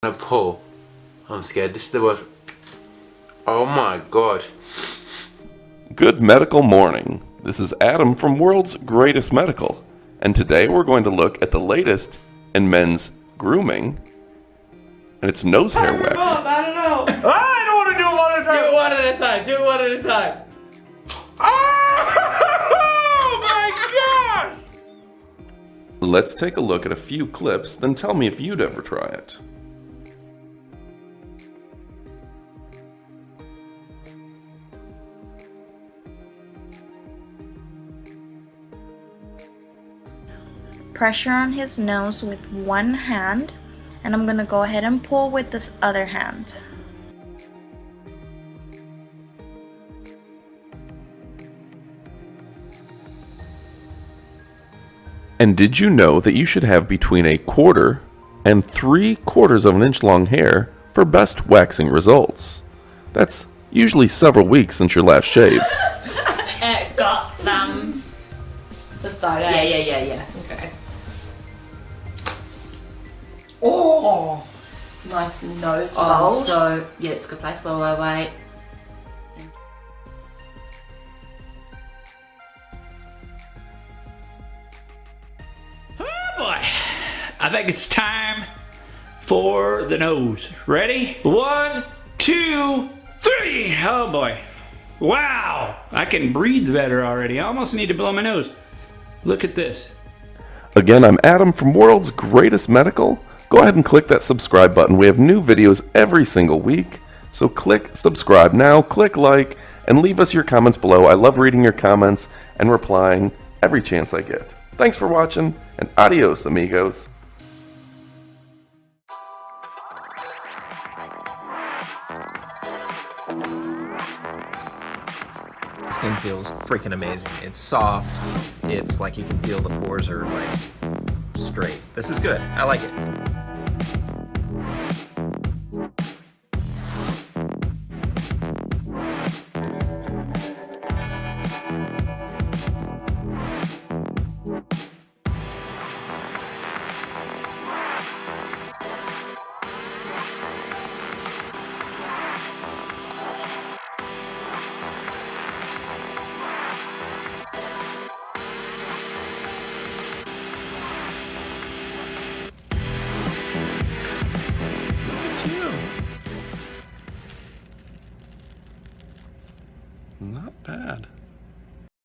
gonna pull. I'm scared. This is the worst. Oh my god. Good medical morning. This is Adam from World's Greatest Medical, and today we're going to look at the latest in men's grooming, and it's nose hair waxing. I don't know. I don't want to do it one at a time. Do it one at a time. Do it one at a time. Oh my gosh! Let's take a look at a few clips, then tell me if you'd ever try it. Pressure on his nose with one hand, and I'm gonna go ahead and pull with this other hand. And did you know that you should have between 1/4 and 3/4 of an inch long hair for best waxing results? That's usually several weeks since your last shave. Got them. The side. Yeah. Okay. Oh, nice nose bulge. So yeah, it's a good place. Wait. Oh boy, I think it's time for the nose. Ready? 1, 2, 3. Oh boy. Wow, I can breathe better already. I almost need to blow my nose. Look at this. Again, I'm Adam from World's Greatest Medical. Go ahead and click that subscribe button. We have new videos every single week. So click subscribe now, click like, and leave us your comments below. I love reading your comments and replying every chance I get. Thanks for watching, and adios, amigos. Skin feels freaking amazing. It's soft. It's like you can feel the pores are like straight. This is good. I like it.